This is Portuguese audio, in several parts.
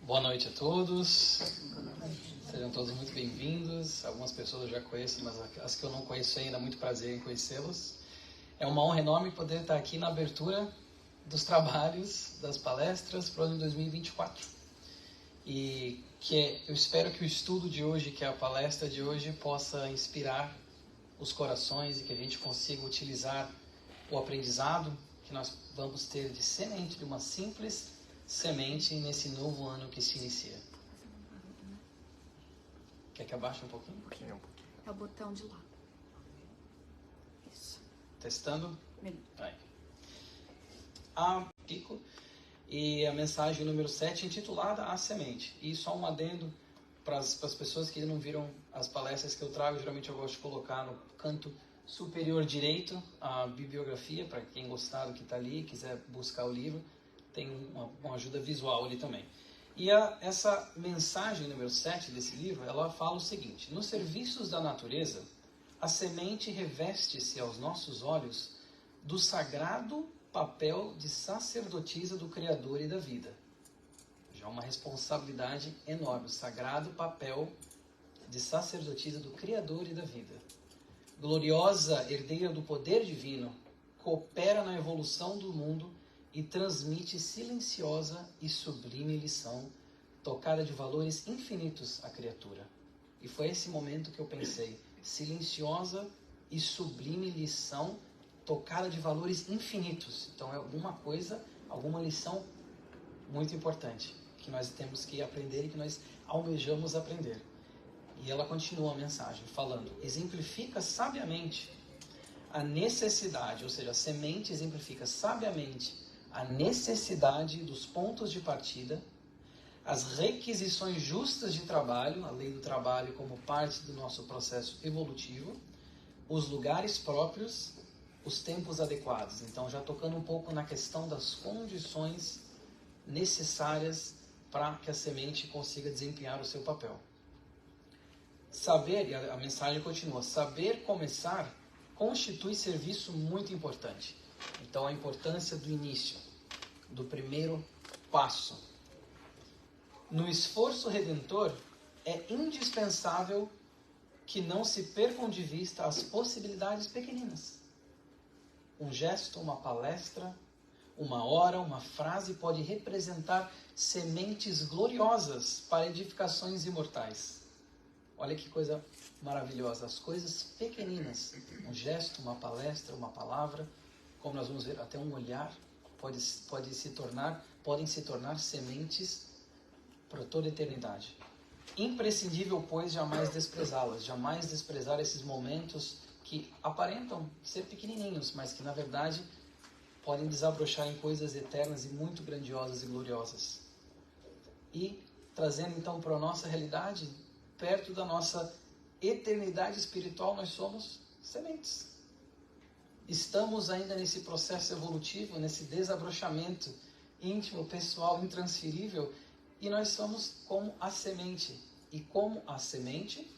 Boa noite a todos, sejam todos muito bem-vindos. Algumas pessoas eu já conheço, mas as que eu não conheço ainda, muito prazer em conhecê-los. É uma honra enorme poder estar aqui na abertura dos trabalhos, das palestras para o ano 2024. E eu espero que o estudo de hoje, que é a palestra de hoje, possa inspirar os corações e que a gente consiga utilizar o aprendizado que nós vamos ter de semente, de uma simples semente nesse novo ano que se inicia. Quer que abaixe um pouquinho? Um pouquinho. É o botão de lá. Isso. Testando? Melhor. Aí. Pico. E a mensagem número 7, intitulada A Semente. E só um adendo para as pessoas que não viram as palestras que eu trago. Geralmente eu gosto de colocar no canto superior direito a bibliografia, para quem gostar do que está ali e quiser buscar o livro. Tem uma ajuda visual ali também. E essa mensagem número 7 desse livro, ela fala o seguinte: nos serviços da natureza, a semente reveste-se aos nossos olhos do sagrado papel de sacerdotisa do Criador e da vida. Já uma responsabilidade enorme, o sagrado papel de sacerdotisa do Criador e da vida. Gloriosa herdeira do poder divino, coopera na evolução do mundo e transmite silenciosa e sublime lição, tocada de valores infinitos à criatura. E foi esse momento que eu pensei, silenciosa e sublime lição, tocada de valores infinitos. Então é alguma coisa, alguma lição muito importante, que nós temos que aprender e que nós almejamos aprender. E ela continua a mensagem falando, exemplifica sabiamente a necessidade, ou seja, a semente exemplifica sabiamente a necessidade dos pontos de partida, as requisições justas de trabalho, a lei do trabalho como parte do nosso processo evolutivo, os lugares próprios, os tempos adequados. Então, já tocando um pouco na questão das condições necessárias para que a semente consiga desempenhar o seu papel. Saber, e a mensagem continua, saber começar constitui serviço muito importante. Então, a importância do início, do primeiro passo. No esforço redentor, é indispensável que não se percam de vista as possibilidades pequeninas. Um gesto, uma palestra, uma hora, uma frase pode representar sementes gloriosas para edificações imortais. Olha que coisa maravilhosa, as coisas pequeninas, um gesto, uma palestra, uma palavra, como nós vamos ver, até um olhar, podem se tornar sementes para toda a eternidade. Imprescindível, pois, jamais desprezá-las, jamais desprezar esses momentos que aparentam ser pequenininhos, mas que na verdade podem desabrochar em coisas eternas e muito grandiosas e gloriosas. E trazendo então para a nossa realidade, perto da nossa eternidade espiritual, nós somos sementes. Estamos ainda nesse processo evolutivo, nesse desabrochamento íntimo, pessoal, intransferível, e nós somos como a semente. E como a semente,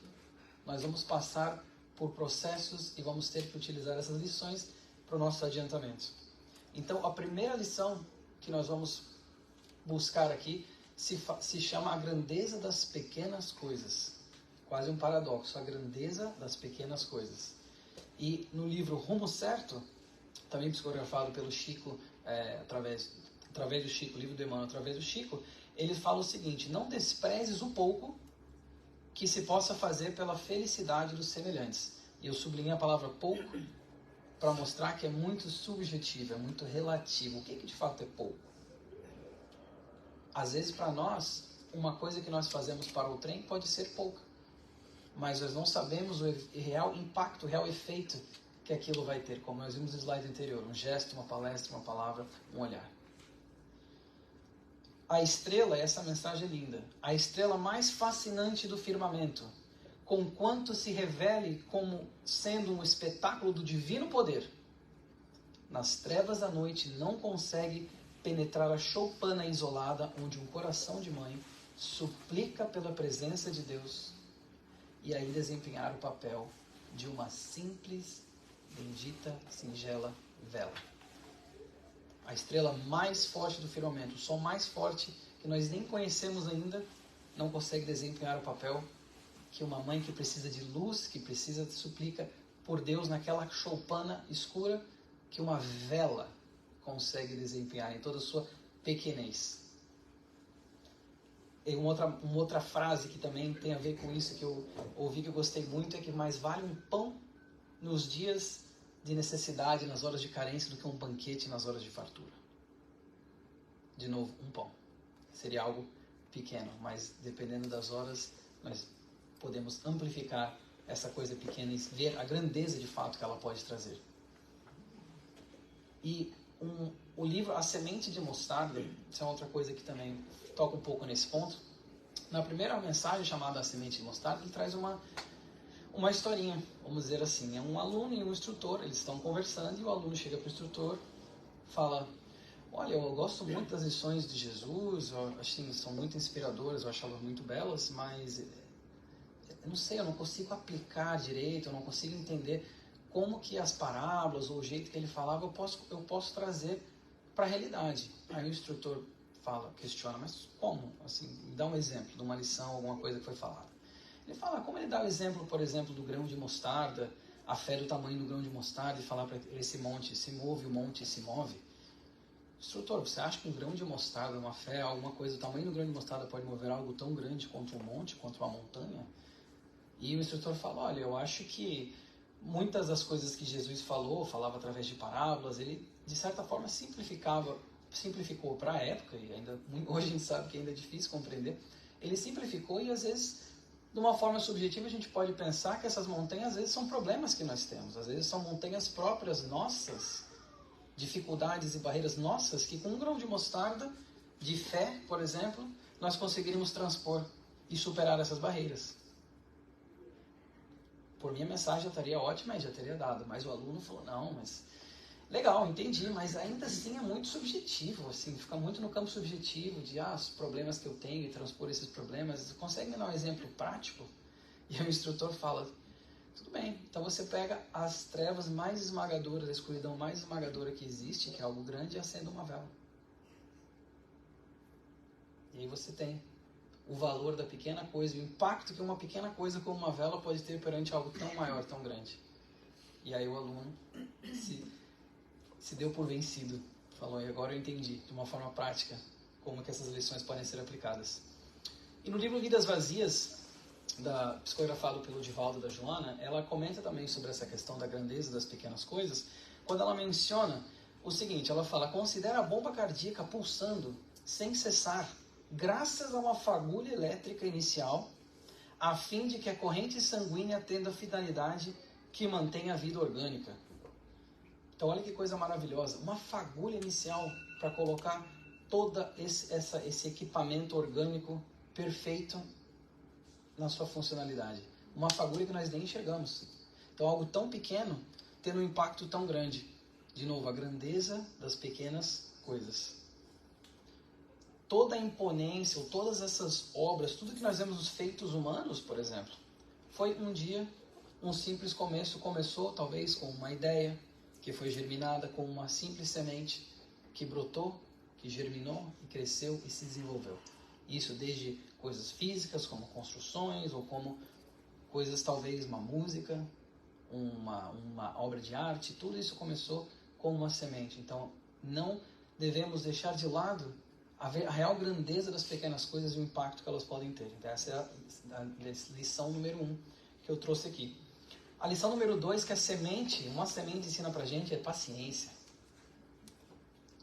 nós vamos passar por processos e vamos ter que utilizar essas lições para o nosso adiantamento. Então, a primeira lição que nós vamos buscar aqui se chama a grandeza das pequenas coisas. Quase um paradoxo, a grandeza das pequenas coisas. E no livro Rumo Certo, também psicografado pelo Chico, através do Chico, livro do Emmanuel, através do Chico, ele fala o seguinte: não desprezes o pouco que se possa fazer pela felicidade dos semelhantes. E eu sublinhei a palavra pouco para mostrar que é muito subjetivo, é muito relativo. O que de fato é pouco? Às vezes, para nós, uma coisa que nós fazemos para o trem pode ser pouca, mas nós não sabemos o real impacto, o real efeito que aquilo vai ter, como nós vimos no slide anterior, um gesto, uma palestra, uma palavra, um olhar. A estrela, essa mensagem é linda, a estrela mais fascinante do firmamento, conquanto se revele como sendo um espetáculo do divino poder, nas trevas da noite não consegue penetrar a choupana isolada onde um coração de mãe suplica pela presença de Deus e aí desempenhar o papel de uma simples, bendita, singela vela. A estrela mais forte do firmamento, o som mais forte que nós nem conhecemos ainda, não consegue desempenhar o papel que uma mãe que precisa de luz, que precisa de suplica por Deus naquela choupana escura, que uma vela consegue desempenhar em toda a sua pequenez. E uma outra frase que também tem a ver com isso, que eu ouvi que eu gostei muito, é que mais vale um pão nos dias de necessidade, nas horas de carência, do que um banquete nas horas de fartura. De novo, um pão. Seria algo pequeno, mas dependendo das horas, nós podemos amplificar essa coisa pequena e ver a grandeza de fato que ela pode trazer. E o livro A Semente de Mostarda, isso é outra coisa que também toca um pouco nesse ponto. Na primeira mensagem, chamada A Semente de Mostarda, ele traz uma historinha, vamos dizer assim. É um aluno e um instrutor, eles estão conversando e o aluno chega para o instrutor, fala: olha, eu gosto muito das lições de Jesus, eu acho que são muito inspiradoras, eu acho elas muito belas, mas eu não sei, eu não consigo aplicar direito, eu não consigo entender como que as parábolas ou o jeito que ele falava eu posso trazer para a realidade. Aí o instrutor questiona, mas como? Assim, me dá um exemplo de uma lição, alguma coisa que foi falada. Ele fala, como ele dá o exemplo, por exemplo, do grão de mostarda, a fé do tamanho do grão de mostarda, e falar para esse monte se move, o monte se move. Instrutor, você acha que um grão de mostarda, uma fé, alguma coisa do tamanho do grão de mostarda pode mover algo tão grande quanto um monte, quanto uma montanha? E o instrutor fala, olha, eu acho que muitas das coisas que Jesus falava através de parábolas, ele de certa forma simplificou para a época, e ainda hoje a gente sabe que ainda é difícil compreender, ele simplificou e às vezes, de uma forma subjetiva, a gente pode pensar que essas montanhas às vezes são problemas que nós temos, às vezes são montanhas próprias nossas, dificuldades e barreiras nossas, que com um grão de mostarda, de fé, por exemplo, nós conseguiríamos transpor e superar essas barreiras. Por minha mensagem já estaria ótima e já teria dado, mas o aluno falou, não, mas legal, entendi, mas ainda assim é muito subjetivo, assim, fica muito no campo subjetivo de os problemas que eu tenho e transpor esses problemas. Você consegue me dar um exemplo prático? E o instrutor fala, tudo bem, então você pega as trevas mais esmagadoras, a escuridão mais esmagadora que existe, que é algo grande, e acenda uma vela. E aí você tem o valor da pequena coisa, o impacto que uma pequena coisa como uma vela pode ter perante algo tão maior, tão grande. E aí o aluno se deu por vencido, falou, e agora eu entendi de uma forma prática como que essas lições podem ser aplicadas. E no livro Vidas Vazias, psicografado pelo Divaldo da Joana, ela comenta também sobre essa questão da grandeza das pequenas coisas, quando ela menciona o seguinte, ela fala, considera a bomba cardíaca pulsando sem cessar, graças a uma fagulha elétrica inicial, a fim de que a corrente sanguínea tenha a finalidade que mantém a vida orgânica. Então olha que coisa maravilhosa, uma fagulha inicial para colocar todo esse equipamento orgânico perfeito na sua funcionalidade. Uma fagulha que nós nem enxergamos. Então algo tão pequeno tendo um impacto tão grande. De novo, a grandeza das pequenas coisas. Toda a imponência, ou todas essas obras, tudo que nós vemos nos feitos humanos, por exemplo, foi um dia, um simples começo, começou talvez com uma ideia, que foi germinada com uma simples semente, que brotou, que germinou, e cresceu e se desenvolveu. Isso desde coisas físicas, como construções, ou como coisas talvez, uma música, uma obra de arte, tudo isso começou com uma semente. Então, não devemos deixar de lado a real grandeza das pequenas coisas e o impacto que elas podem ter. Então, essa é a lição número 1 que eu trouxe aqui. A lição número 2, que uma semente ensina pra gente, é paciência.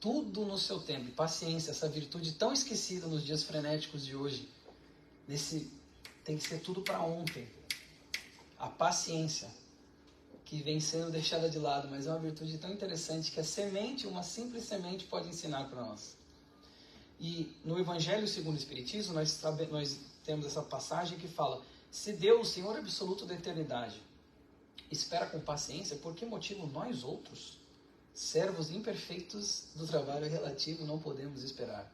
Tudo no seu tempo. Paciência, essa virtude tão esquecida nos dias frenéticos de hoje. Tem que ser tudo para ontem. A paciência, que vem sendo deixada de lado, mas é uma virtude tão interessante que a semente, uma simples semente, pode ensinar para nós. E no Evangelho segundo o Espiritismo, nós temos essa passagem que fala, se Deus, o Senhor absoluto da eternidade, espera com paciência, por que motivo nós outros, servos imperfeitos do trabalho relativo, não podemos esperar?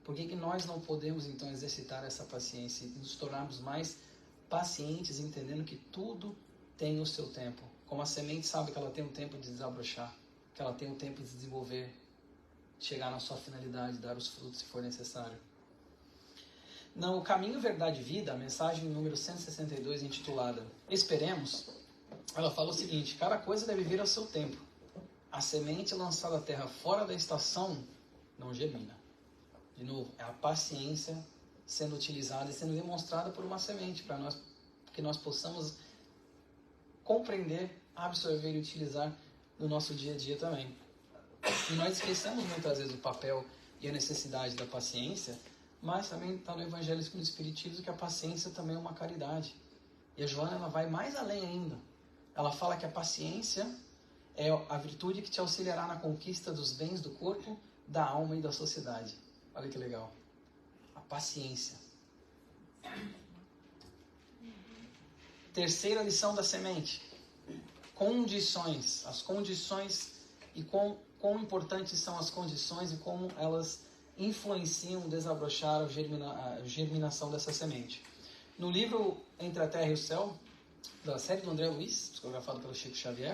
Por que nós não podemos então exercitar essa paciência e nos tornarmos mais pacientes, entendendo que tudo tem o seu tempo? Como a semente sabe que ela tem um tempo de desabrochar, que ela tem um tempo de desenvolver, chegar na sua finalidade, dar os frutos se for necessário. No Caminho, Verdade e Vida, a mensagem número 162, intitulada Esperemos, ela fala o seguinte: cada coisa deve vir ao seu tempo. A semente lançada à terra fora da estação não germina. De novo, é a paciência sendo utilizada e sendo demonstrada por uma semente, para nós, que nós possamos compreender, absorver e utilizar no nosso dia a dia também. E nós esquecemos muitas vezes o papel e a necessidade da paciência, mas também está no Evangelho segundo o Espiritismo que a paciência também é uma caridade. E a Joana, ela vai mais além ainda. Ela fala que a paciência é a virtude que te auxiliará na conquista dos bens do corpo, da alma e da sociedade. Olha que legal. A paciência. Terceira lição da semente. Condições. As condições e quão importantes são as condições e como elas influenciam, desabrochar a germinação dessa semente. No livro Entre a Terra e o Céu, da série do André Luiz, psicografado pelo Chico Xavier,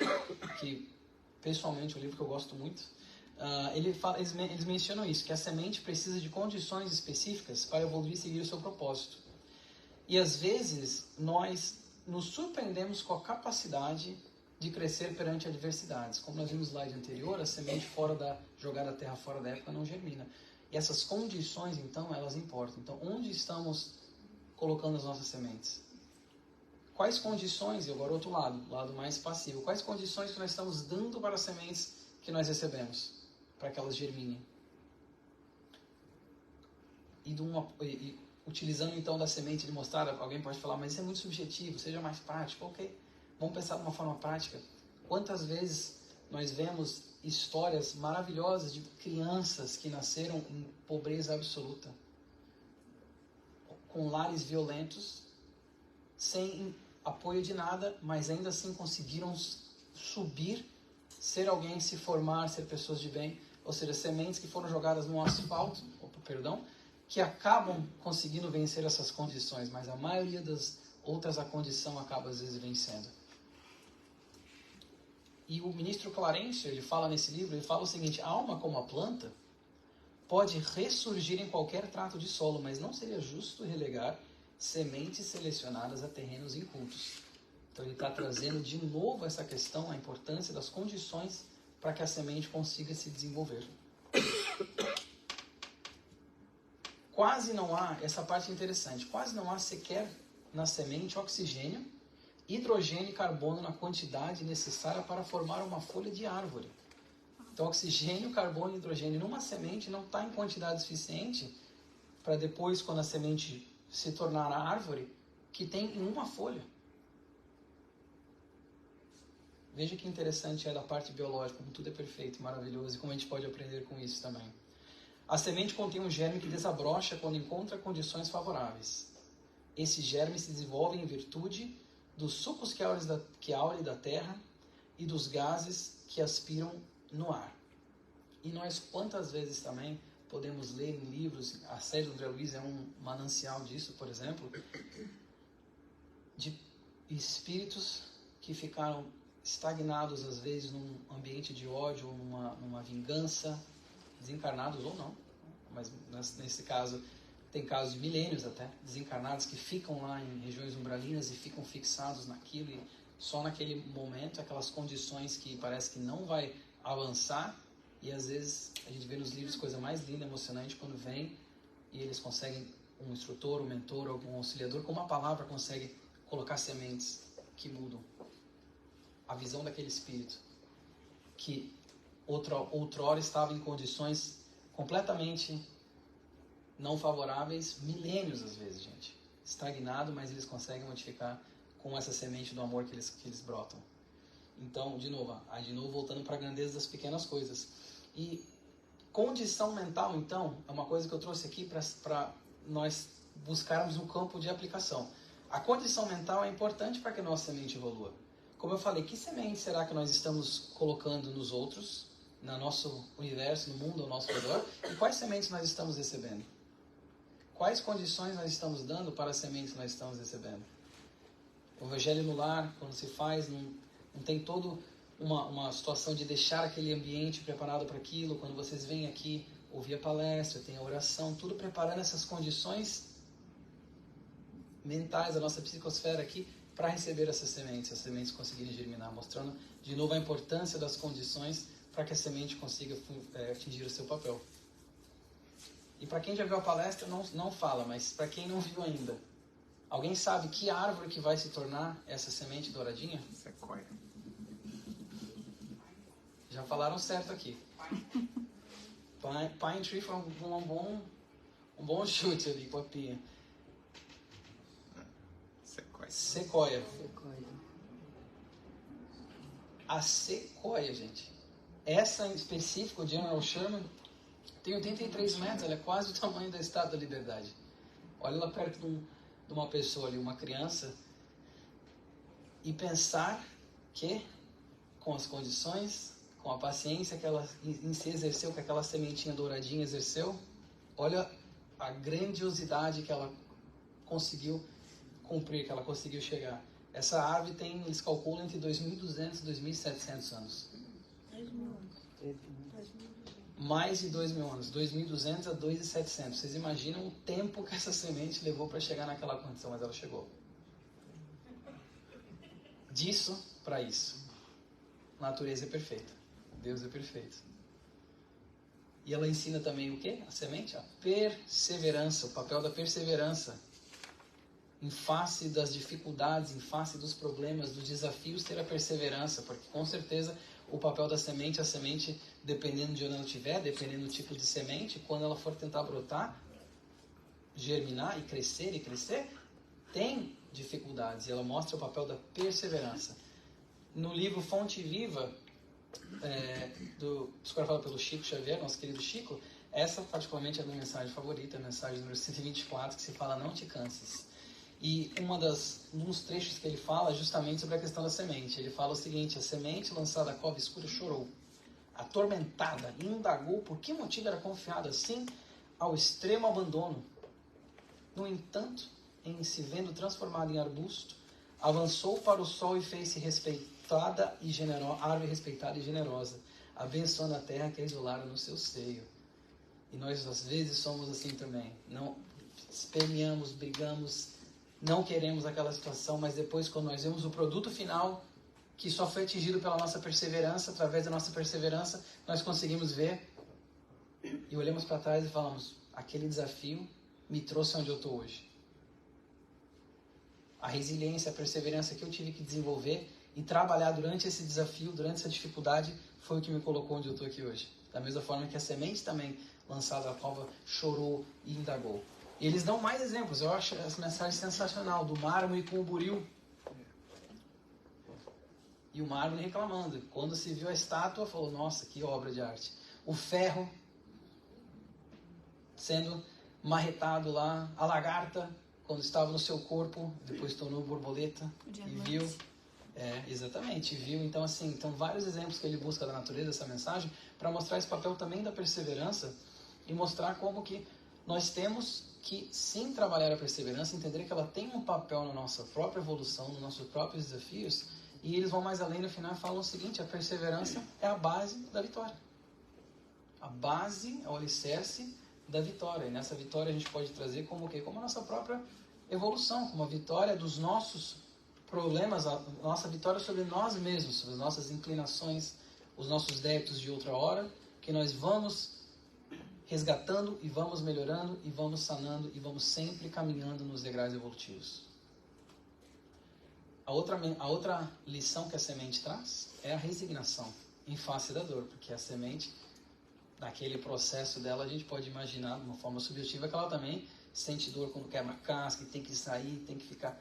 que pessoalmente é um livro que eu gosto muito, eles mencionam isso, que a semente precisa de condições específicas para evoluir e seguir o seu propósito. E às vezes nós nos surpreendemos com a capacidade de crescer perante adversidades. Como nós vimos no slide anterior, a semente jogada à terra fora da época não germina. E essas condições, então, elas importam. Então, onde estamos colocando as nossas sementes? Quais condições, e agora outro lado, o lado mais passivo, quais condições que nós estamos dando para as sementes que nós recebemos, para que elas germinem? E utilizando então da semente de mostrar, alguém pode falar, mas isso é muito subjetivo, seja mais prático. Ok, vamos pensar de uma forma prática. Quantas vezes nós vemos histórias maravilhosas de crianças que nasceram em pobreza absoluta, com lares violentos, sem apoio de nada, mas ainda assim conseguiram subir, ser alguém, se formar, ser pessoas de bem, ou seja, sementes que foram jogadas no asfalto, que acabam conseguindo vencer essas condições, mas a maioria das outras a condição acaba às vezes vencendo. E o ministro Clarencio, ele fala nesse livro, ele fala o seguinte: a alma como a planta pode ressurgir em qualquer trato de solo, mas não seria justo relegar sementes selecionadas a terrenos incultos. Então ele está trazendo de novo essa questão, a importância das condições para que a semente consiga se desenvolver. Quase não há, essa parte é interessante, quase não há sequer na semente oxigênio, hidrogênio e carbono na quantidade necessária para formar uma folha de árvore. Então, oxigênio, carbono e hidrogênio numa semente não está em quantidade suficiente para depois, quando a semente se tornar a árvore, que tem em uma folha. Veja que interessante é da parte biológica, como tudo é perfeito, maravilhoso, e como a gente pode aprender com isso também. A semente contém um germe que desabrocha quando encontra condições favoráveis. Esse germe se desenvolve em virtude dos sucos que aurem da terra e dos gases que aspiram no ar. E nós, quantas vezes também podemos ler em livros, a série do André Luiz é um manancial disso, por exemplo, de espíritos que ficaram estagnados, às vezes, num ambiente de ódio, numa vingança, desencarnados ou não, mas nesse caso tem casos de milênios até, desencarnados que ficam lá em regiões umbralinas e ficam fixados naquilo e só naquele momento, aquelas condições que parece que não vai avançar, e às vezes a gente vê nos livros coisa mais linda, emocionante, quando vem e eles conseguem, um instrutor, um mentor, algum auxiliador, com uma palavra consegue colocar sementes que mudam a visão daquele espírito que outrora estava em condições completamente não favoráveis, milênios às vezes, gente. Estagnado, mas eles conseguem modificar com essa semente do amor que eles brotam. Então, de novo voltando para a grandeza das pequenas coisas. E condição mental, então, é uma coisa que eu trouxe aqui para nós buscarmos um campo de aplicação. A condição mental é importante para que a nossa semente evolua. Como eu falei, que semente será que nós estamos colocando nos outros, no nosso universo, no mundo ao nosso redor? E quais sementes nós estamos recebendo? Quais condições nós estamos dando para as sementes que nós estamos recebendo? O evangelho no lar, quando se faz, não tem todo uma situação de deixar aquele ambiente preparado para aquilo. Quando vocês vêm aqui ouvir a palestra, tem a oração, tudo preparando essas condições mentais da nossa psicosfera aqui para receber essas sementes, as sementes conseguirem germinar, mostrando de novo a importância das condições para que a semente consiga atingir o seu papel. E para quem já viu a palestra, não fala, mas para quem não viu ainda, alguém sabe que árvore que vai se tornar essa semente douradinha? Sequoia. Já falaram certo aqui. Pine Tree foi um bom chute ali, papinha. Sequoia. A sequoia, gente. Essa em específico, o General Sherman, tem 83 metros, ela é quase o tamanho da Estátua da Liberdade. Olha lá perto de uma pessoa ali, uma criança, e pensar que, com as condições, com a paciência que ela em si exerceu, que aquela sementinha douradinha exerceu, olha a grandiosidade que ela conseguiu cumprir, que ela conseguiu chegar. Essa árvore tem, eles calculam, entre 2.200 e 2.700 anos. 2.000 anos. Mais de 2.000 anos, 2.200 a 2.700. Vocês imaginam o tempo que essa semente levou para chegar naquela condição, mas ela chegou. Disso para isso. A natureza é perfeita. Deus é perfeito. E ela ensina também o quê? A semente? A perseverança, o papel da perseverança. Em face das dificuldades, em face dos problemas, dos desafios, ter a perseverança, porque com certeza o papel da semente, a semente, dependendo de onde ela estiver, dependendo do tipo de semente, quando ela for tentar brotar, germinar e crescer, tem dificuldades, e ela mostra o papel da perseverança. No livro Fonte Viva, discografado pelo Chico Xavier, nosso querido Chico, essa particularmente é a minha mensagem favorita, a mensagem número 124, que se fala "Não te canses". E um dos trechos que ele fala é justamente sobre a questão da semente. Ele fala o seguinte: a semente lançada à cova escura chorou, atormentada, e indagou por que motivo era confiada assim ao extremo abandono. No entanto, em se vendo transformada em arbusto, avançou para o sol e fez-se respeitada e árvore respeitada e generosa, abençoando a terra que a isolara no seu seio. E nós às vezes somos assim também. Não esperneamos, brigamos, não queremos aquela situação, mas depois, quando nós vemos o produto final, que só foi atingido pela nossa perseverança, através da nossa perseverança, nós conseguimos ver e olhamos para trás e falamos: aquele desafio me trouxe onde eu estou hoje. A resiliência, a perseverança que eu tive que desenvolver e trabalhar durante esse desafio, durante essa dificuldade, foi o que me colocou onde eu estou aqui hoje. Da mesma forma que a semente também, lançada à cova, chorou e indagou. E eles dão mais exemplos. Eu acho essa mensagem sensacional, do mármore com o buril. E o mármore reclamando. Quando se viu a estátua, falou: nossa, que obra de arte. O ferro sendo marretado lá. A lagarta, quando estava no seu corpo, depois tornou borboleta. E viu. Exatamente, viu. Então, assim, então vários exemplos que ele busca da natureza, essa mensagem, para mostrar esse papel também da perseverança e mostrar como que nós temos que sim trabalhar a perseverança, entender que ela tem um papel na nossa própria evolução, nos nossos próprios desafios, e eles vão mais além no final e falam o seguinte: a perseverança é a base da vitória. A base é o alicerce da vitória, e nessa vitória a gente pode trazer como o quê? Como a nossa própria evolução, como a vitória dos nossos problemas, a nossa vitória sobre nós mesmos, sobre as nossas inclinações, os nossos débitos de outra hora, que nós vamos resgatando e vamos melhorando e vamos sanando e vamos sempre caminhando nos degraus evolutivos. A outra lição que a semente traz é a resignação em face da dor, porque a semente, naquele processo dela, a gente pode imaginar de uma forma subjetiva que ela também sente dor quando quebra a casca, e tem que sair, tem que ficar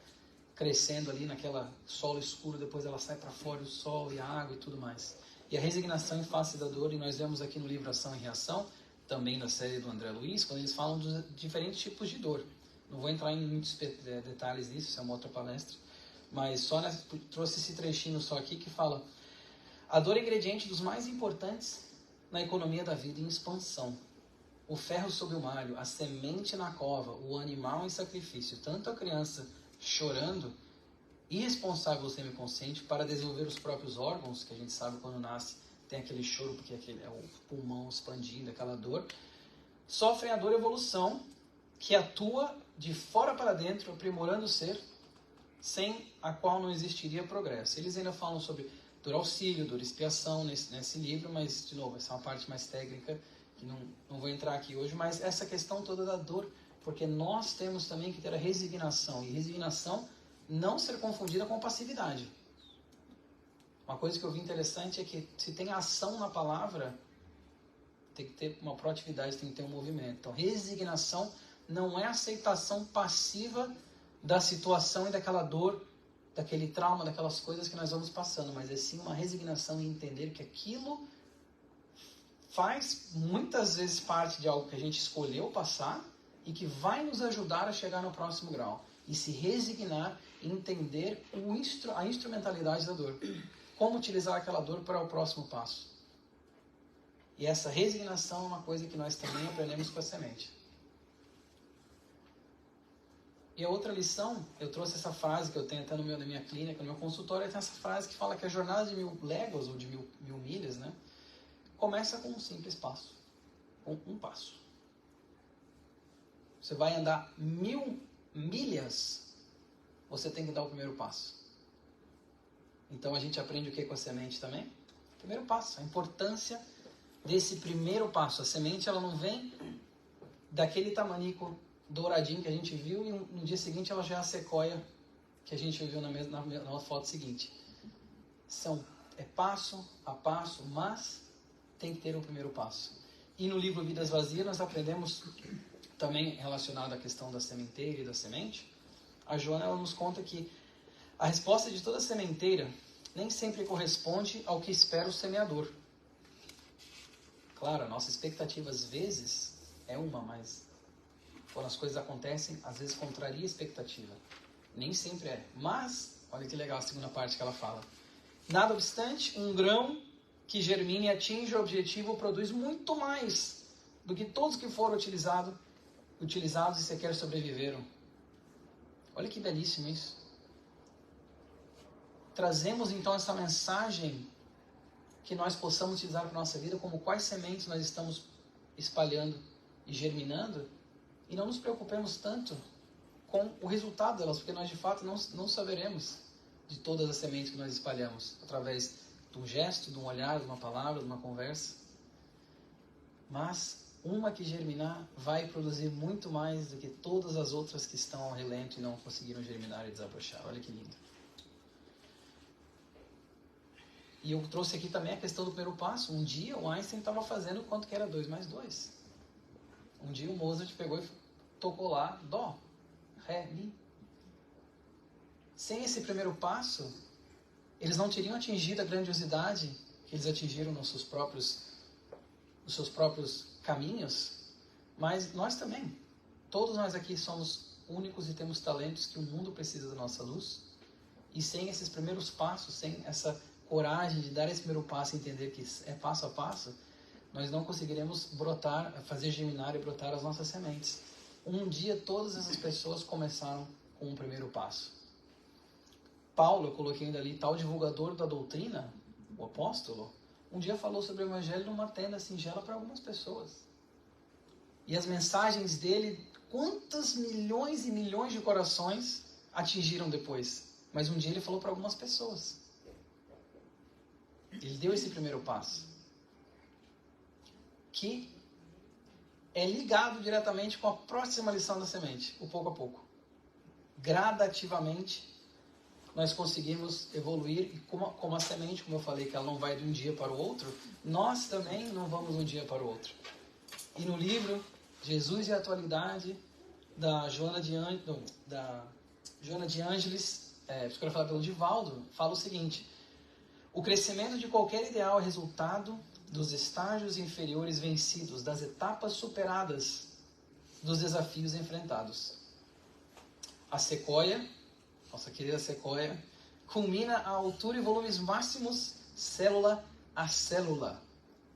crescendo ali naquela solo escuro, depois ela sai para fora, o sol e a água e tudo mais. E a resignação em face da dor, e nós vemos aqui no livro Ação e Reação, também da série do André Luiz, quando eles falam dos diferentes tipos de dor. Não vou entrar em muitos detalhes nisso, isso é uma outra palestra, mas só trouxe esse trechinho só aqui que fala: a dor é ingrediente dos mais importantes na economia da vida em expansão. O ferro sob o malho, a semente na cova, o animal em sacrifício, tanto a criança chorando irresponsável ou semiconsciente para desenvolver os próprios órgãos, que a gente sabe quando nasce tem aquele choro porque é o pulmão expandindo, aquela dor, sofrem a dor evolução que atua de fora para dentro, aprimorando o ser, sem a qual não existiria progresso. Eles ainda falam sobre dor auxílio, dor expiação nesse livro, mas, de novo, essa é uma parte mais técnica que não vou entrar aqui hoje, mas essa questão toda da dor, porque nós temos também que ter a resignação, e resignação não ser confundida com passividade. Uma coisa que eu vi interessante é que se tem ação na palavra, tem que ter uma proatividade, tem que ter um movimento. Então, resignação não é aceitação passiva da situação e daquela dor, daquele trauma, daquelas coisas que nós vamos passando, mas é sim uma resignação em entender que aquilo faz muitas vezes parte de algo que a gente escolheu passar e que vai nos ajudar a chegar no próximo grau. E se resignar e entender a instrumentalidade da dor. Como utilizar aquela dor para o próximo passo. E essa resignação é uma coisa que nós também aprendemos com a semente. E a outra lição, eu trouxe essa frase que eu tenho até na minha clínica, no meu consultório, tem essa frase que fala que a jornada de 1000 léguas, ou de mil milhas, né, começa com um simples passo. Com um passo. Você vai andar 1000 milhas, você tem que dar o primeiro passo. Então a gente aprende o que com a semente também? Primeiro passo, a importância desse primeiro passo. A semente, ela não vem daquele tamanico douradinho que a gente viu e no dia seguinte ela já é a sequoia que a gente viu na foto seguinte. É passo a passo, mas tem que ter o primeiro passo. E no livro Vidas Vazias nós aprendemos também relacionado à questão da sementeira e da semente. A Joana, ela nos conta que a resposta de toda sementeira nem sempre corresponde ao que espera o semeador. Claro, a nossa expectativa às vezes é uma, mas quando as coisas acontecem, às vezes contraria a expectativa. Nem sempre é. Mas, olha que legal a segunda parte que ela fala. Nada obstante, um grão que germina e atinge o objetivo produz muito mais do que todos que foram utilizados e sequer sobreviveram. Olha que belíssimo isso. Trazemos então essa mensagem que nós possamos utilizar para a nossa vida, como quais sementes nós estamos espalhando e germinando, e não nos preocupemos tanto com o resultado delas, porque nós de fato não saberemos de todas as sementes que nós espalhamos, através de um gesto, de um olhar, de uma palavra, de uma conversa. Mas uma que germinar vai produzir muito mais do que todas as outras que estão ao relento e não conseguiram germinar e desabrochar. Olha que lindo. E eu trouxe aqui também a questão do primeiro passo. Um dia o Einstein estava fazendo quanto que era 2 mais 2. Um dia o Mozart pegou e tocou lá Dó, Ré, Mi. Sem esse primeiro passo, eles não teriam atingido a grandiosidade que eles atingiram nos seus próprios caminhos. Mas nós também. Todos nós aqui somos únicos e temos talentos que o mundo precisa da nossa luz. E sem esses primeiros passos, sem essa coragem de dar esse primeiro passo e entender que é passo a passo, nós não conseguiremos brotar, fazer germinar e brotar as nossas sementes. Um dia todas essas pessoas começaram com o primeiro passo. Paulo, eu coloquei ainda ali, tal divulgador da doutrina, o apóstolo, um dia falou sobre o evangelho numa tenda singela para algumas pessoas. E as mensagens dele, quantos milhões e milhões de corações atingiram depois? Mas um dia ele falou para algumas pessoas. Ele deu esse primeiro passo, que é ligado diretamente com a próxima lição da semente, o pouco a pouco. Gradativamente, nós conseguimos evoluir, e como a semente, como eu falei, que ela não vai de um dia para o outro, nós também não vamos de um dia para o outro. E no livro Jesus e a Atualidade, da Joana de Ângeles, psicografada pelo Divaldo, fala o seguinte: o crescimento de qualquer ideal é resultado dos estágios inferiores vencidos, das etapas superadas, dos desafios enfrentados. A sequoia, nossa querida sequoia, culmina a altura e volumes máximos, célula a célula,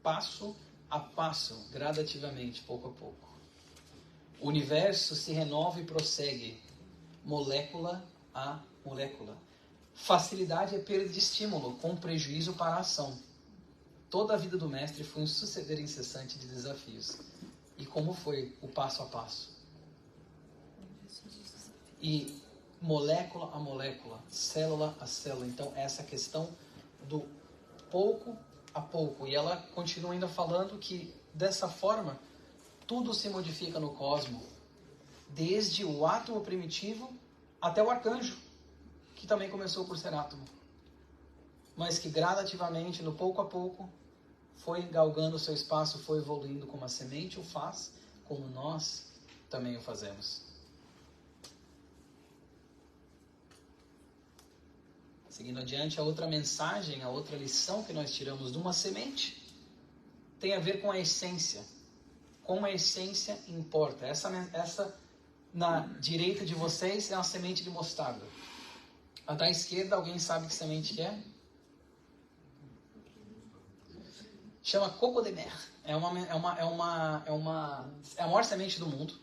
passo a passo, gradativamente, pouco a pouco. O universo se renova e prossegue, molécula a molécula. Facilidade é perda de estímulo, com prejuízo para a ação. Toda a vida do mestre foi um suceder incessante de desafios. E como foi o passo a passo? E molécula a molécula, célula a célula. Então, essa questão do pouco a pouco. E ela continua ainda falando que, dessa forma, tudo se modifica no cosmos, desde o átomo primitivo até o arcanjo, que também começou por ser átomo, mas que gradativamente, no pouco a pouco, foi galgando o seu espaço, foi evoluindo como a semente o faz, como nós também o fazemos. Seguindo adiante, a outra mensagem, a outra lição que nós tiramos de uma semente tem a ver com a essência. Como a essência importa. Essa na direita de vocês é uma semente de mostarda. A da esquerda, alguém sabe que semente que é? Chama coco de mer. É a maior semente do mundo.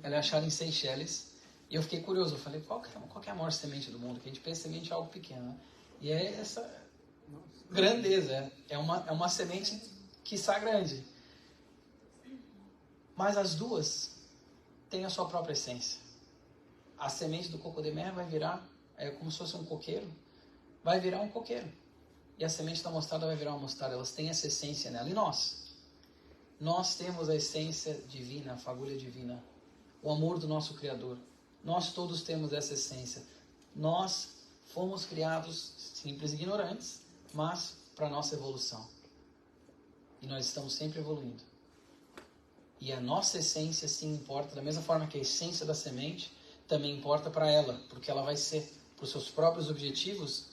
Ela é achada em Seychelles. E eu fiquei curioso. Eu falei, qual que é a maior semente do mundo? Que a gente pensa em semente é algo pequeno, né? E é essa grandeza. É uma semente que está grande. Mas as duas têm a sua própria essência. A semente do coco de mer vai virar, como se fosse um coqueiro, vai virar um coqueiro. E a semente da mostarda vai virar uma mostarda. Elas têm essa essência nela. E nós temos a essência divina, a fagulha divina, o amor do nosso Criador. Nós todos temos essa essência. Nós fomos criados simples e ignorantes, mas para a nossa evolução. E nós estamos sempre evoluindo. E a nossa essência sim importa, da mesma forma que a essência da semente também importa para ela, porque ela vai ser, para os seus próprios objetivos,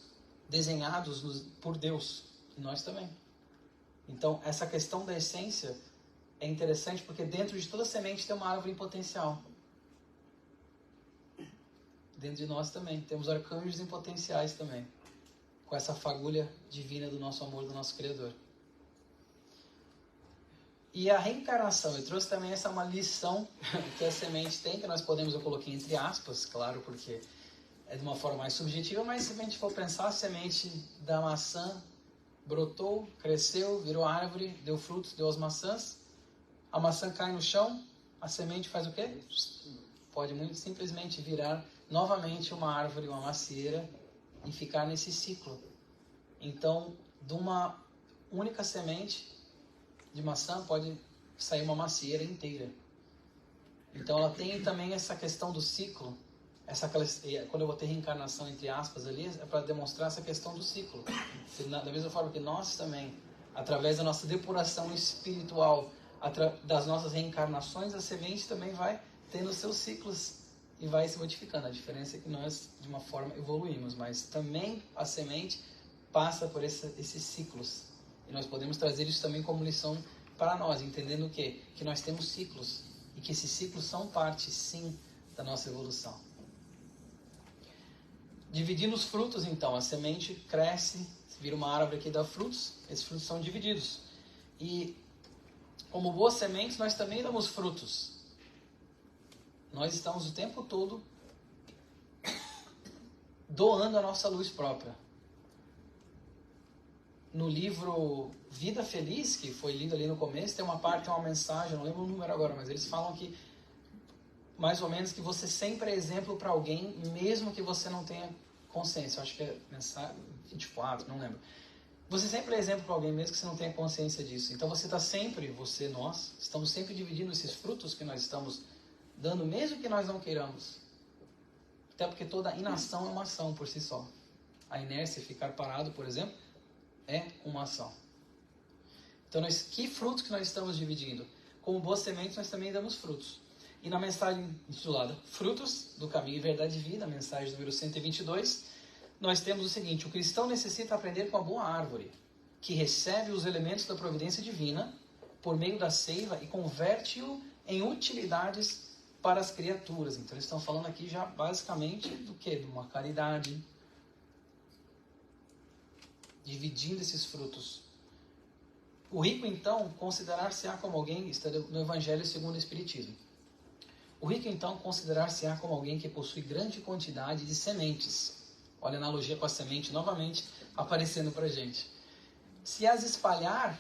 desenhados por Deus, e nós também. Então, essa questão da essência é interessante porque dentro de toda semente tem uma árvore em potencial. Dentro de nós também. Temos arcanjos em potenciais também, com essa fagulha divina do nosso amor, do nosso Criador. E a reencarnação, eu trouxe também essa uma lição que a semente tem, que nós podemos, eu coloquei entre aspas, claro, porque é de uma forma mais subjetiva, mas se a gente for pensar, a semente da maçã brotou, cresceu, virou árvore, deu frutos, deu as maçãs, a maçã cai no chão, a semente faz o quê? Pode muito simplesmente virar novamente uma árvore, uma macieira, e ficar nesse ciclo. Então, de uma única semente de maçã pode sair uma macieira inteira. Então ela tem também essa questão do ciclo. Quando eu botei reencarnação entre aspas ali, é para demonstrar essa questão do ciclo. Da mesma forma que nós também, através da nossa depuração espiritual, das nossas reencarnações, a semente também vai tendo seus ciclos e vai se modificando. A diferença é que nós, de uma forma, evoluímos, mas também a semente passa por esses ciclos. E nós podemos trazer isso também como lição para nós, entendendo o quê? Que nós temos ciclos e que esses ciclos são parte, sim, da nossa evolução. Dividindo os frutos, então, a semente cresce, vira uma árvore que dá frutos, esses frutos são divididos. E, como boas sementes, nós também damos frutos. Nós estamos o tempo todo doando a nossa luz própria. No livro Vida Feliz, que foi lido ali no começo, tem uma parte, tem uma mensagem, não lembro o número agora, mas eles falam que, mais ou menos, que você sempre é exemplo para alguém, mesmo que você não tenha consciência. Eu acho que é mensagem 24, não lembro. Você sempre é exemplo para alguém, mesmo que você não tenha consciência disso. Então você está sempre, nós, estamos sempre dividindo esses frutos que nós estamos dando, mesmo que nós não queiramos. Até porque toda inação é uma ação por si só. A inércia, ficar parado, por exemplo, é uma ação. Então, que frutos que nós estamos dividindo? Como boas sementes, nós também damos frutos. E na mensagem intitulada Frutos do Caminho e Verdade e Vida, a mensagem número 122, nós temos o seguinte: o cristão necessita aprender com a boa árvore, que recebe os elementos da providência divina por meio da seiva e converte-o em utilidades para as criaturas. Então, eles estão falando aqui já basicamente do quê? De uma caridade, dividindo esses frutos. O rico, então, considerar-se-á como alguém, está no Evangelho segundo o Espiritismo. O rico, então, considerar-se-á como alguém que possui grande quantidade de sementes, Olha a analogia com a semente novamente aparecendo para a gente. Se as espalhar,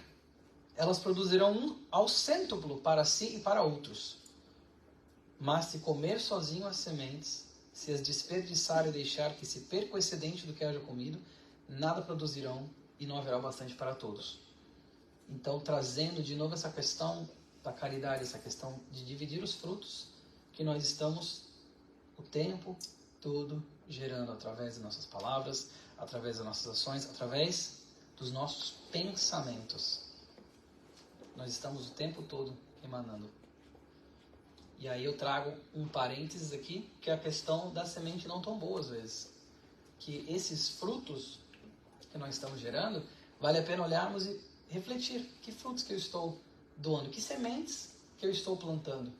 elas produzirão ao cêntuplo para si e para outros. Mas se comer sozinho as sementes, se as desperdiçar e deixar que se perca o excedente do que haja comido, nada produzirão e não haverá bastante para todos. Então, trazendo de novo essa questão da caridade, essa questão de dividir os frutos que nós estamos o tempo todo gerando através das nossas palavras, através das nossas ações, através dos nossos pensamentos. Nós estamos o tempo todo emanando. E aí eu trago um parênteses aqui, que é a questão da semente não tão boa às vezes. Que esses frutos que nós estamos gerando, vale a pena olharmos e refletir. Que frutos que eu estou doando? Que sementes que eu estou plantando?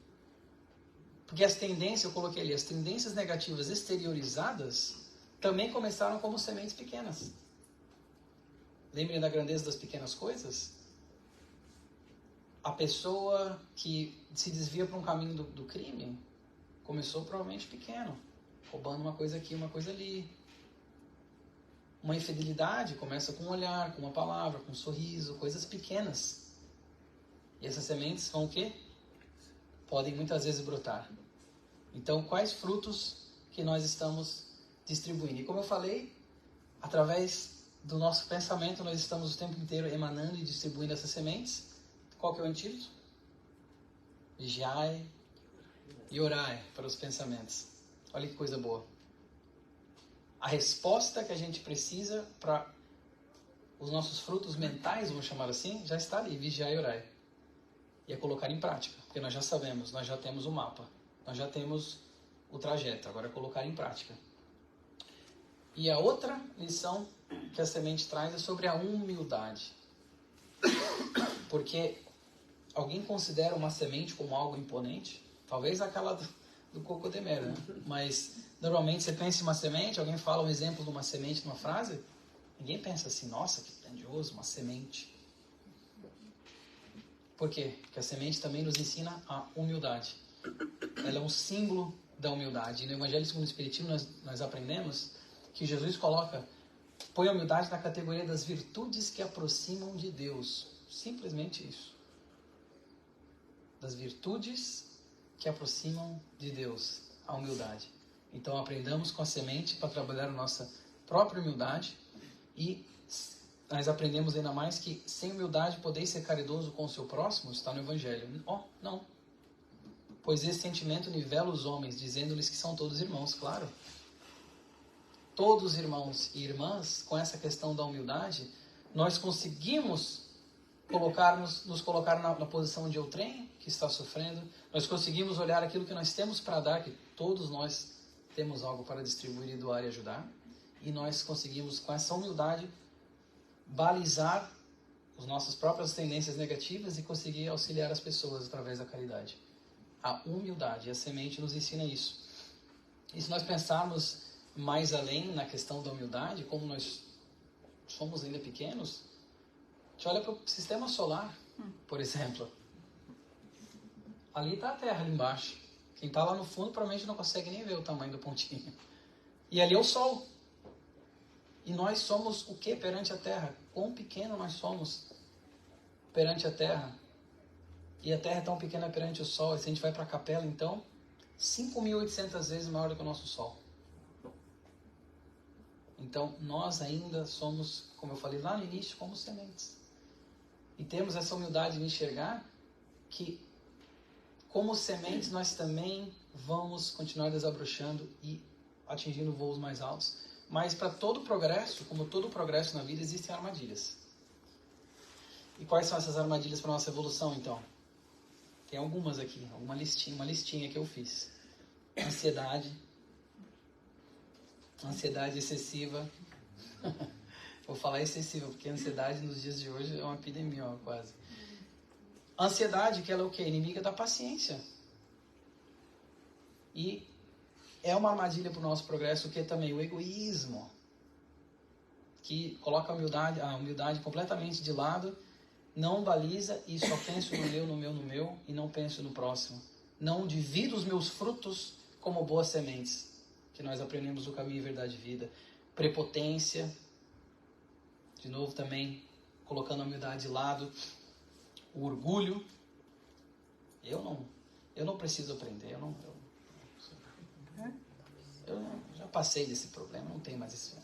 Porque as tendências, eu coloquei ali, as tendências negativas exteriorizadas também começaram como sementes pequenas. Lembrem da grandeza das pequenas coisas? A pessoa que se desvia para um caminho do crime começou provavelmente pequeno, roubando uma coisa aqui, uma coisa ali. Uma infidelidade começa com um olhar, com uma palavra, com um sorriso, coisas pequenas. E essas sementes vão o quê? Podem muitas vezes brotar. Então, quais frutos que nós estamos distribuindo? E como eu falei, através do nosso pensamento, nós estamos o tempo inteiro emanando e distribuindo essas sementes. Qual que é o antídoto? Vigiai e orai para os pensamentos. Olha que coisa boa. A resposta que a gente precisa para os nossos frutos mentais, vamos chamar assim, já está ali, vigiai e orai. E é colocar em prática, porque nós já sabemos, nós já temos o mapa, nós já temos o trajeto, agora é colocar em prática. E a outra lição que a semente traz é sobre a humildade. Porque alguém considera uma semente como algo imponente? Talvez aquela do cocodemera, né? Mas normalmente você pensa em uma semente, alguém fala um exemplo de uma semente numa frase, ninguém pensa assim, nossa, que grandioso, uma semente. Por quê? Porque a semente também nos ensina a humildade. Ela é um símbolo da humildade. E no Evangelho segundo o Espiritismo nós aprendemos que Jesus põe a humildade na categoria das virtudes que aproximam de Deus. Simplesmente isso. Das virtudes que aproximam de Deus, a humildade. Então aprendamos com a semente para trabalhar a nossa própria humildade e nós aprendemos ainda mais que sem humildade podeis ser caridoso com o seu próximo, está no Evangelho. Não. Pois esse sentimento nivela os homens, dizendo-lhes que são todos irmãos, claro. Todos irmãos e irmãs, com essa questão da humildade, nós conseguimos nos colocar na posição de outrem que está sofrendo, nós conseguimos olhar aquilo que nós temos para dar, que todos nós temos algo para distribuir e doar e ajudar, e nós conseguimos, com essa humildade, balizar as nossas próprias tendências negativas e conseguir auxiliar as pessoas através da caridade. A humildade, a semente nos ensina isso. E se nós pensarmos mais além na questão da humildade, como nós somos ainda pequenos, a gente olha para o sistema solar, por exemplo. Ali está a Terra, ali embaixo. Quem está lá no fundo provavelmente não consegue nem ver o tamanho do pontinho. E ali é o Sol. E nós somos o que perante a Terra? Quão pequeno nós somos perante a Terra? E a Terra é tão pequena perante o Sol. E se a gente vai para a capela, então, 5.800 vezes maior do que o nosso Sol. Então, nós ainda somos, como eu falei lá no início, como sementes. E temos essa humildade de enxergar que, como sementes, nós também vamos continuar desabrochando e atingindo voos mais altos. Mas para todo progresso, como todo progresso na vida, existem armadilhas. E quais são essas armadilhas para a nossa evolução, então? Tem algumas aqui, uma listinha que eu fiz. Ansiedade excessiva. Vou falar excessiva, porque a ansiedade nos dias de hoje é uma epidemia, quase. Ansiedade, que ela é o quê? Inimiga da paciência. E é uma armadilha para o nosso progresso, o que também? O egoísmo, que coloca a humildade completamente de lado, não baliza e só penso no meu, e não penso no próximo. Não divido os meus frutos como boas sementes, que nós aprendemos o caminho, verdade e vida. prepotência, de novo também colocando a humildade de lado, o orgulho. Eu não preciso aprender, eu já passei desse problema, não tem mais isso.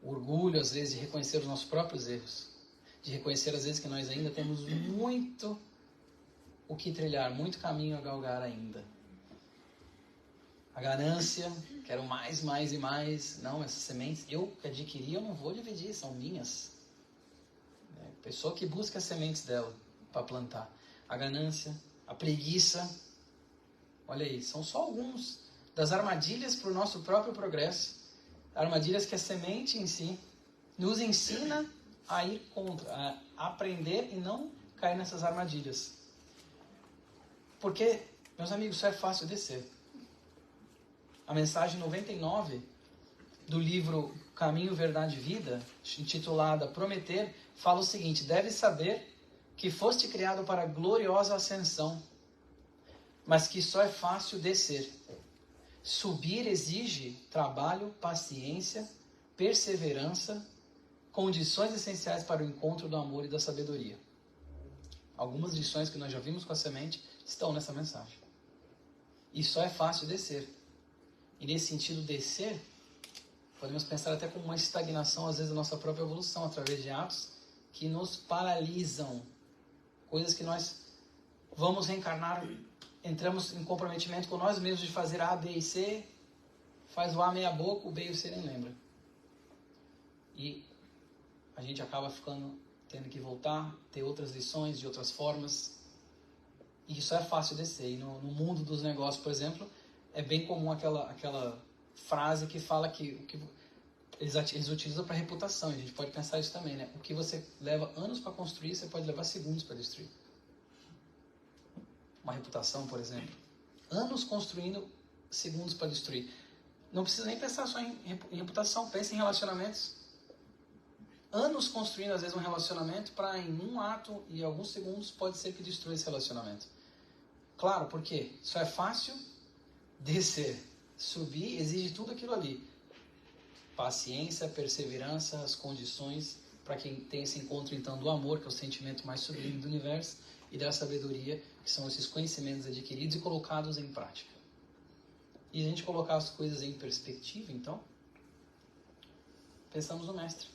O orgulho, às vezes, de reconhecer os nossos próprios erros, de reconhecer, às vezes, que nós ainda temos muito o que trilhar, muito caminho a galgar ainda. A ganância, quero mais, mais e mais. Não, essas sementes eu adquiri, eu não vou dividir, são minhas. Pessoa que busca as sementes dela para plantar. A ganância, a preguiça. Olha aí, são só alguns das armadilhas para o nosso próprio progresso. Armadilhas que a semente em si nos ensina a ir contra, a aprender e não cair nessas armadilhas. Porque, meus amigos, isso é fácil descer. A mensagem 99 do livro Caminho, Verdade e Vida, intitulada Prometer, fala o seguinte: deve saber que foste criado para a gloriosa ascensão, mas que só é fácil descer. Subir exige trabalho, paciência, perseverança, condições essenciais para o encontro do amor e da sabedoria. Algumas lições que nós já vimos com a semente estão nessa mensagem. E só é fácil descer. E nesse sentido, descer, podemos pensar até como uma estagnação, às vezes, da nossa própria evolução, através de atos que nos paralisam. Coisas que nós vamos reencarnar, entramos em comprometimento com nós mesmos de fazer A, B e C, faz o A meia boca, o B e o C nem lembra. E a gente acaba tendo que voltar, ter outras lições de outras formas. E isso é fácil descer. E no mundo dos negócios, por exemplo, é bem comum aquela frase que fala que eles utilizam para reputação. E a gente pode pensar isso também, né? O que você leva anos para construir, você pode levar segundos para destruir. Uma reputação, por exemplo. Anos construindo, segundos para destruir. Não precisa nem pensar só em reputação, pense em relacionamentos. Anos construindo, às vezes, um relacionamento para, em um ato e alguns segundos, pode ser que destrua esse relacionamento. Claro, por quê? Isso é fácil descer. Subir exige tudo aquilo ali. Paciência, perseverança, as condições para quem tem esse encontro, então, do amor, que é o sentimento mais sublime do universo, e da sabedoria, que são esses conhecimentos adquiridos e colocados em prática. E a gente colocar as coisas em perspectiva, então, pensamos no Mestre.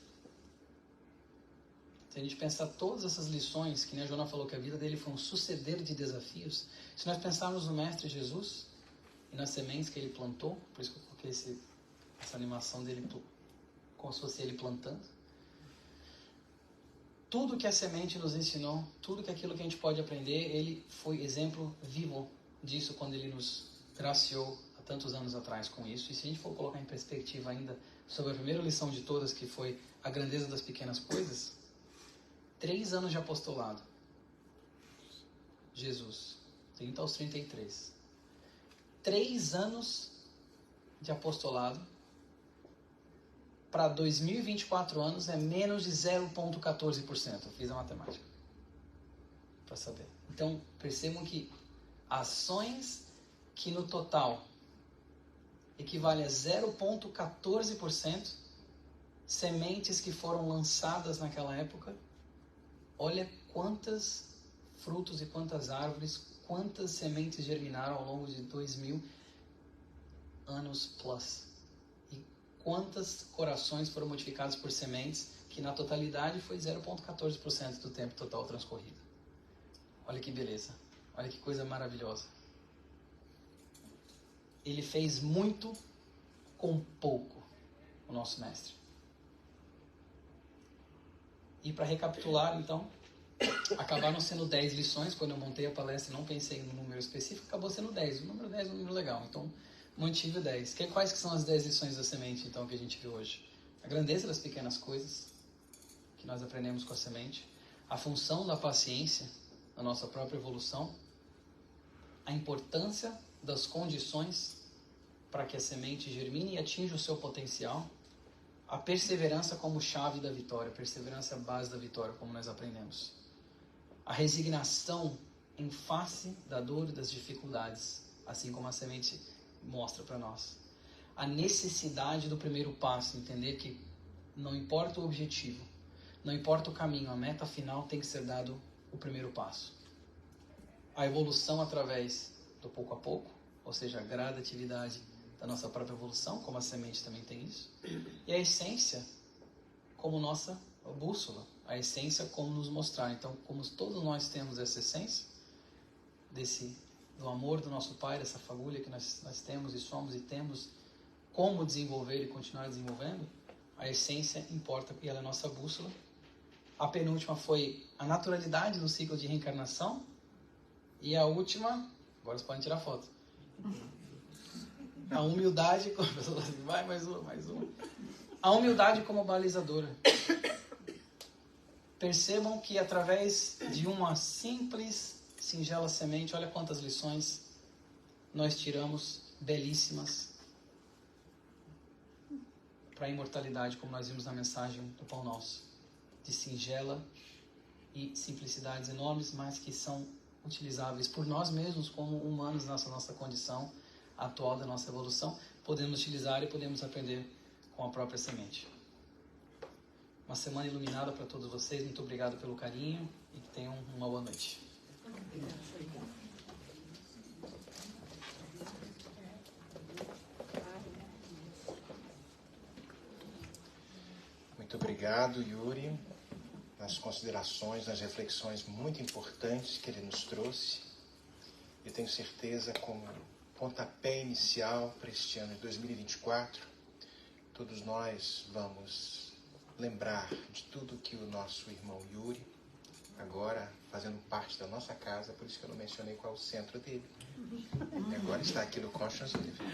Se a gente pensar todas essas lições, que a Joana falou que a vida dele foi um suceder de desafios, se nós pensarmos no Mestre Jesus e nas sementes que ele plantou, por isso que eu coloquei essa animação dele como se fosse ele plantando, tudo que a semente nos ensinou, tudo que aquilo que a gente pode aprender, ele foi exemplo vivo disso quando ele nos graciou há tantos anos atrás com isso. E se a gente for colocar em perspectiva ainda sobre a primeira lição de todas, que foi a grandeza das pequenas coisas, 3 anos de apostolado. Jesus, 30 aos 33. 3 anos de apostolado para 2024 anos é menos de 0,14%. Eu fiz a matemática para saber. Então, percebam que ações que no total equivalem a 0,14%, sementes que foram lançadas naquela época. Olha quantos frutos e quantas árvores, quantas sementes germinaram ao longo de 2000 anos plus. E quantos corações foram modificados por sementes, que na totalidade foi 0,14% do tempo total transcorrido. Olha que beleza, olha que coisa maravilhosa. Ele fez muito com pouco, o nosso Mestre. E para recapitular, então, acabaram sendo 10 lições. Quando eu montei a palestra, não pensei no número específico, acabou sendo 10. O número 10 é um número legal, então mantive o 10. Quais que são as 10 lições da semente, então, que a gente viu hoje? A grandeza das pequenas coisas, que nós aprendemos com a semente. A função da paciência na nossa própria evolução. A importância das condições para que a semente germine e atinja o seu potencial. A perseverança como chave da vitória, a perseverança é a base da vitória, como nós aprendemos. A resignação em face da dor e das dificuldades, assim como a semente mostra para nós. a necessidade do primeiro passo, entender que não importa o objetivo, não importa o caminho, a meta final tem que ser dado o primeiro passo. A evolução através do pouco a pouco, ou seja, a gradatividade da nossa própria evolução, como a semente também tem isso, e a essência como nossa bússola, a essência como nos mostrar. Então, como todos nós temos essa essência, do amor do nosso Pai, dessa fagulha que nós temos e somos e temos como desenvolver e continuar desenvolvendo, a essência importa e ela é a nossa bússola. A penúltima foi a naturalidade do ciclo de reencarnação. E a última, agora vocês podem tirar foto. A humildade, vai mais uma. A humildade como balizadora. Percebam que através de uma simples, singela semente, olha quantas lições nós tiramos, belíssimas, para a imortalidade, como nós vimos na mensagem do Pão Nosso. De singela e simplicidades enormes, mas que são utilizáveis por nós mesmos como humanos nessa nossa condição atual da nossa evolução. Podemos utilizar e podemos aprender com a própria semente. Uma semana iluminada para todos vocês. Muito obrigado pelo carinho e que tenham uma boa noite. Muito obrigado, Yuri, nas considerações, nas reflexões muito importantes que ele nos trouxe. Eu tenho certeza, como pontapé inicial para este ano de 2024, todos nós vamos lembrar de tudo que o nosso irmão Yuri, agora fazendo parte da nossa casa, por isso que eu não mencionei qual é o centro dele, agora está aqui no Conscience Living,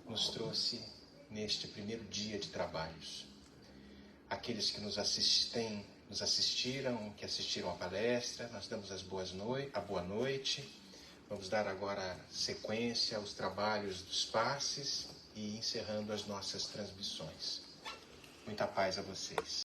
nos trouxe neste primeiro dia de trabalhos. Aqueles que nos assistiram, que assistiram à palestra, nós damos a boa noite. Vamos dar agora sequência aos trabalhos dos passes e encerrando as nossas transmissões. Muita paz a vocês.